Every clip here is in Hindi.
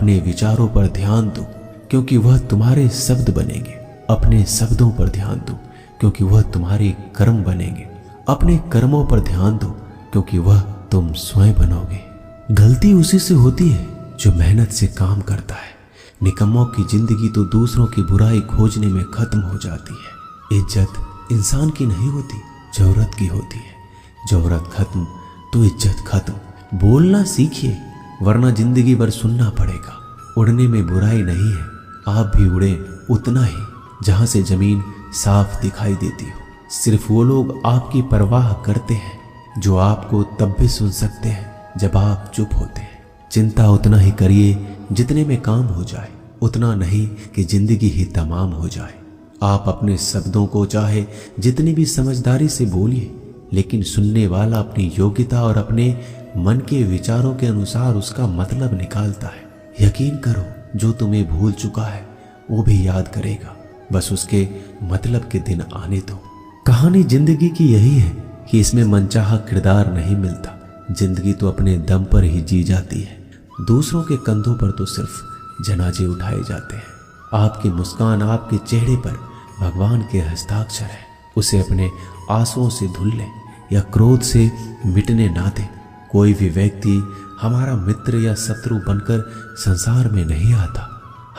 अपने विचारों पर ध्यान दो क्योंकि वह तुम्हारे शब्द बनेंगे। अपने शब्दों पर ध्यान दो क्योंकि वह तुम्हारे कर्म बनेंगे। अपने कर्मों पर ध्यान दो क्योंकि वह तुम स्वयं बनोगे। गलती उसी से होती है जो मेहनत से काम करता है। निकम्मों की जिंदगी तो दूसरों की बुराई खोजने में खत्म हो जाती है। इज्जत इंसान की नहीं होती, जरूरत की होती है। जरूरत खत्म तो इज्जत खत्म। बोलना सीखिए वरना जिंदगी भर सुनना पड़ेगा। उड़ने में बुराई नहीं है, आप भी उड़े उतना ही जहां से जमीन साफ दिखाई देती हो। सिर्फ वो लोग आपकी परवाह करते हैं जो आपको तब भी सुन सकते हैं जब आप चुप होते हैं। चिंता उतना ही करिए जितने में काम हो जाए, उतना नहीं कि जिंदगी ही तमाम हो जाए। आप अपने शब्दों को चाहे जितनी भी समझदारी से बोलिए, लेकिन सुनने वाला अपनी योग्यता और अपने मन के विचारों के अनुसार उसका मतलब निकालता है। यकीन करो जो तुम्हें भूल चुका है वो भी याद करेगा, बस उसके मतलब के दिन आने दो। कहानी जिंदगी की यही है कि इसमें मनचाहा किरदार नहीं मिलता। जिंदगी तो अपने दम पर ही जी जाती है। दूसरों के कंधों पर तो सिर्फ जनाजे उठाए जाते हैं। आपकी मुस्कान, आपके चेहरे पर भगवान के हस्ताक्षर है। उसे अपने आंसुओं से धुल लें या क्रोध से मिटने ना दें। कोई भी व्यक्ति हमारा मित्र या शत्रु बनकर संसार में नहीं आता।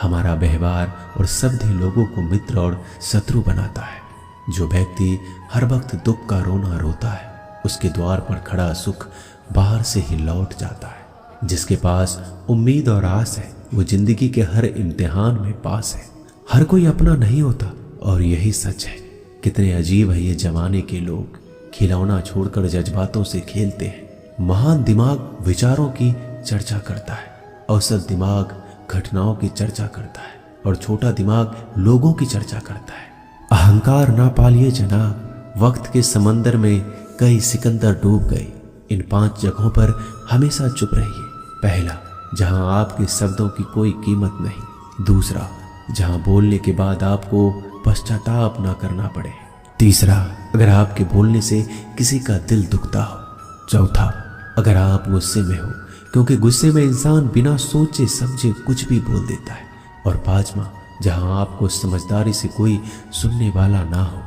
हमारा व्यवहार और शब्द ही लोगों को मित्र और शत्रु बनाता है। जो व्यक्ति हर वक्त दुख का रोना रोता है, उसके द्वार पर खड़ा सुख बाहर से ही लौट जाता है। जिसके पास उम्मीद और आस है वो जिंदगी के हर इम्तिहान में पास है। हर कोई अपना नहीं होता और यही सच है। कितने अजीब है ये जमाने के लोग, खिलौना छोड़कर जज्बातों से खेलते हैं। महान दिमाग विचारों की चर्चा करता है, औसत दिमाग घटनाओं की चर्चा करता है और छोटा दिमाग लोगों की चर्चा करता है। अहंकार ना पालिए जनाब, वक्त के समंदर में कई सिकंदर डूब गए। इन 5 जगहों पर हमेशा चुप रहिए। पहला, जहां आपके शब्दों की कोई कीमत नहीं। दूसरा, जहां बोलने के बाद आपको पश्चाताप ना करना पड़े। तीसरा, अगर आपके बोलने से किसी का दिल दुखता हो। चौथा, अगर आप गुस्से में हो, क्योंकि गुस्से में इंसान बिना सोचे समझे कुछ भी बोल देता है। और पांचवा, जहां आपको समझदारी से कोई सुनने वाला ना हो।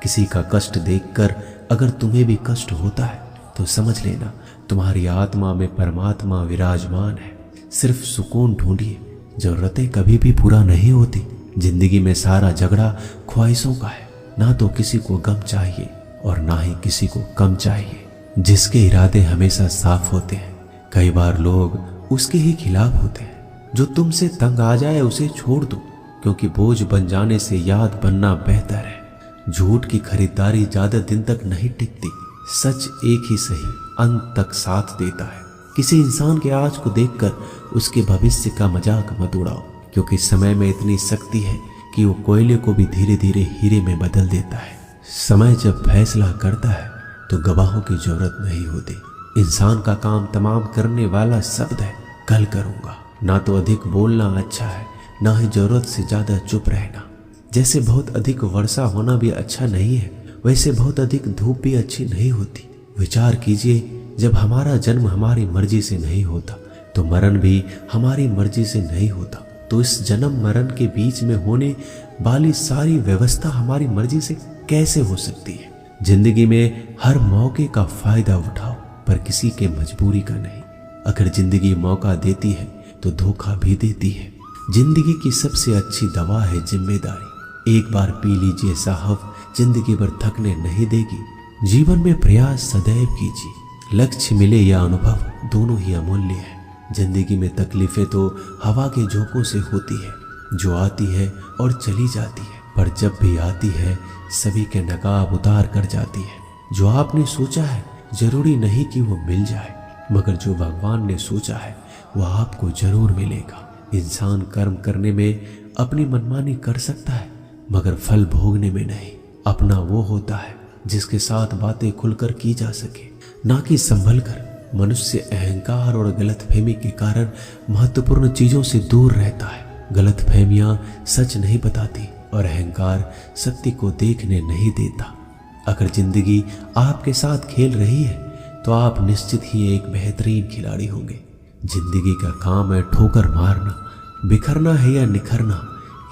किसी का कष्ट देखकर अगर तुम्हें भी कष्ट होता है तो समझ लेना तुम्हारी आत्मा में परमात्मा विराजमान है। सिर्फ सुकून ढूंढिए, जरूरतें कभी भी पूरा नहीं होती। जिंदगी में सारा झगड़ा ख्वाहिशों का है। ना तो किसी को गम चाहिए और ना ही किसी को कम चाहिए। जिसके इरादे हमेशा साफ होते हैं, कई बार लोग उसके ही खिलाफ होते हैं। जो तुमसे तंग आ जाए उसे छोड़ दो, क्योंकि बोझ बन जाने से याद बनना बेहतर है। झूठ की खरीदारी ज्यादा दिन तक नहीं टिकती। सच एक ही सही अंत तक साथ देता है। किसी इंसान के आज को देखकर उसके भविष्य का मजाक मत उड़ाओ, क्योंकि समय में इतनी शक्ति है कि वो कोयले को भी धीरे धीरे हीरे में बदल देता है। समय जब फैसला करता है तो गवाहों की जरूरत नहीं होती। इंसान का काम तमाम करने वाला शब्द है, कल करूंगा। ना तो अधिक बोलना अच्छा है, ना ही जरूरत से ज्यादा चुप रहना। जैसे बहुत अधिक वर्षा होना भी अच्छा नहीं है, वैसे बहुत अधिक धूप भी अच्छी नहीं होती। विचार कीजिए, जब हमारा जन्म हमारी मर्जी से नहीं होता तो मरण भी हमारी मर्जी से नहीं होता। तो इस जन्म मरण के बीच में होने वाली सारी व्यवस्था हमारी मर्जी से कैसे हो सकती है? जिंदगी में हर मौके का फायदा उठाओ, पर किसी के मजबूरी का नहीं। अगर जिंदगी मौका देती है तो धोखा भी देती है। जिंदगी की सबसे अच्छी दवा है जिम्मेदारी। एक बार पी लीजिए साहब, जिंदगी भर थकने नहीं देगी। जीवन में प्रयास सदैव कीजिए। लक्ष्य मिले या अनुभव, दोनों ही अमूल्य है। जिंदगी में तकलीफें तो हवा के झोंकों से होती है, जो आती है और चली जाती है, पर जब भी आती है सभी के नकाब उतार कर जाती है। जो आपने सोचा है जरूरी नहीं कि वो मिल जाए, मगर जो भगवान ने सोचा है वह आपको जरूर मिलेगा। इंसान कर्म करने में अपनी मनमानी कर सकता है, मगर फल भोगने में नहीं। अपना वो होता है जिसके साथ बातें खुलकर की जा सके, ना कि संभल कर। मनुष्य अहंकार और गलतफहमी के कारण महत्वपूर्ण चीजों से दूर रहता है। गलतफहमियां सच नहीं बताती और अहंकार सत्य को देखने नहीं देता। अगर जिंदगी आपके साथ खेल रही है तो आप निश्चित ही एक बेहतरीन खिलाड़ी होंगे। जिंदगी का काम है ठोकर मारना, बिखरना है या निखरना,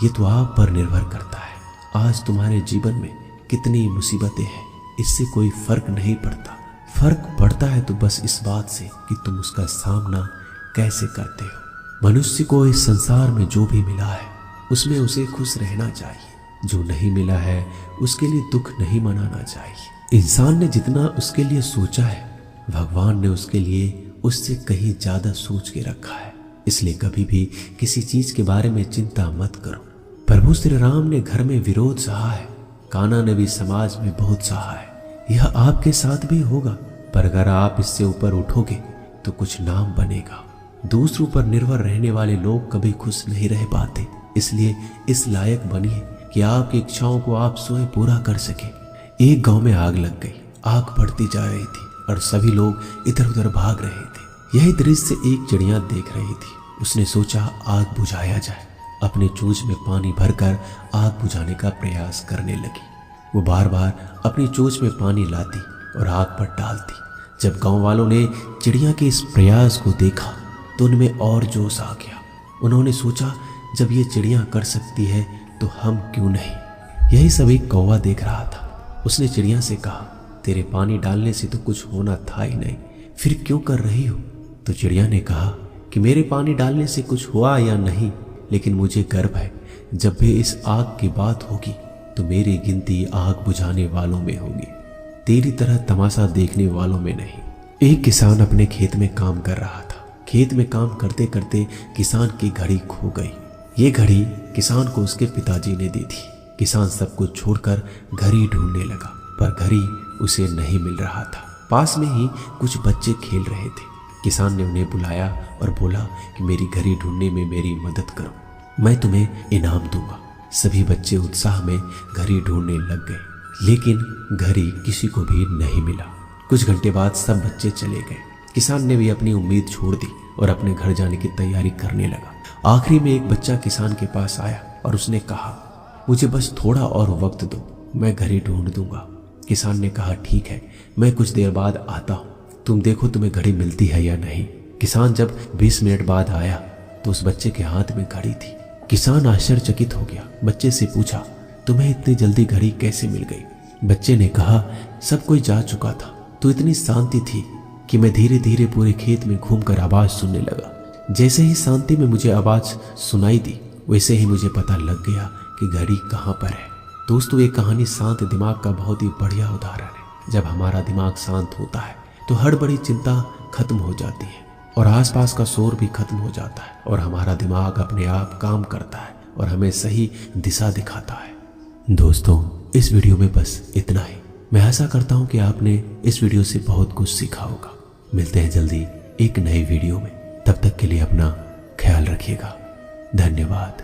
ये तो आप पर निर्भर करता है। आज तुम्हारे जीवन में कितनी मुसीबतें हैं, इससे कोई फर्क नहीं पड़ता। फर्क पड़ता है तो बस इस बात से कि तुम उसका सामना कैसे करते हो। मनुष्य को इस संसार में जो भी मिला है उसमें उसे खुश रहना चाहिए। जो नहीं मिला है उसके लिए दुख नहीं मनाना चाहिए। इंसान ने जितना उसके लिए सोचा है, भगवान ने उसके लिए उससे कहीं ज्यादा सोच के रखा है। इसलिए कभी भी किसी चीज के बारे में चिंता मत करो। प्रभु श्री राम ने घर में विरोध सहा है, कान्हा ने भी समाज में बहुत सहा है। यह आपके साथ भी होगा, पर अगर आप इससे ऊपर उठोगे तो कुछ नाम बनेगा। दूसरों पर निर्भर रहने वाले लोग कभी खुश नहीं रह पाते। इसलिए इस लायक बनिए कि आपकी इच्छाओं को आप स्वयं पूरा कर सके। एक गांव में आग लग गई। आग बढ़ती जा रही थी और सभी लोग इधर उधर भाग रहे थे। यही दृश्य एक चिड़िया देख रही थी। उसने सोचा आग बुझाया जाए। अपने चोंच में पानी भरकर आग बुझाने का प्रयास करने लगी। वो बार बार अपनी चोंच में पानी लाती और आग पर डालती। जब गांव वालों ने चिड़िया के इस प्रयास को देखा तो उनमें और जोश आ गया। उन्होंने सोचा जब ये चिड़िया कर सकती है तो हम क्यों नहीं। यही सब एक कौवा देख रहा था। उसने चिड़िया से कहा, तेरे पानी डालने से तो कुछ होना था ही नहीं, फिर क्यों कर रही हो। तो चिड़िया ने कहा कि मेरे पानी डालने से कुछ हुआ या नहीं, लेकिन मुझे गर्व है जब भी इस आग की बात होगी तो मेरी गिनती आग बुझाने वालों में होगी, तेरी तरह तमाशा देखने वालों में नहीं। एक किसान अपने खेत में काम कर रहा था। खेत में काम करते करते किसान की घड़ी खो गई। ये घड़ी किसान को उसके पिताजी ने दी थी। किसान सब कुछ छोड़कर घड़ी ढूंढने लगा, पर घड़ी उसे नहीं मिल रहा था। पास में ही कुछ बच्चे खेल रहे थे। किसान ने उन्हें बुलाया और बोला कि मेरी घड़ी ढूंढने में मेरी मदद करो, मैं तुम्हें इनाम दूंगा। सभी बच्चे उत्साह में घड़ी ढूंढने लग गए, लेकिन घड़ी किसी को भी नहीं मिला। कुछ घंटे बाद सब बच्चे चले गए। किसान ने भी अपनी उम्मीद छोड़ दी और अपने घर जाने की तैयारी करने लगा। आखिरी में एक बच्चा किसान के पास आया और उसने कहा, मुझे बस थोड़ा और वक्त दो, मैं घड़ी ढूंढ दूंगा। किसान ने कहा, ठीक है, मैं कुछ देर बाद आता हूँ, तुम देखो तुम्हें घड़ी मिलती है या नहीं। किसान जब 20 मिनट बाद आया तो उस बच्चे के हाथ में घड़ी थी। किसान आश्चर्यचकित हो गया। बच्चे से पूछा, तुम्हें इतनी जल्दी घड़ी कैसे मिल गई। बच्चे ने कहा, सब कोई जा चुका था तो इतनी शांति थी कि मैं धीरे धीरे पूरे खेत में घूमकर आवाज सुनने लगा। जैसे ही शांति में मुझे आवाज सुनाई दी, वैसे ही मुझे पता लग गया कि घड़ी कहाँ पर है। दोस्तों, ये कहानी शांत दिमाग का बहुत ही बढ़िया उदाहरण है। जब हमारा दिमाग शांत होता है तो हड़बड़ी चिंता खत्म हो जाती है और आसपास का शोर भी खत्म हो जाता है और हमारा दिमाग अपने आप काम करता है और हमें सही दिशा दिखाता है। दोस्तों, इस वीडियो में बस इतना ही। मैं आशा करता हूँ कि आपने इस वीडियो से बहुत कुछ सीखा होगा। मिलते हैं जल्दी एक नई वीडियो में। तब तक के लिए अपना ख्याल रखिएगा। धन्यवाद।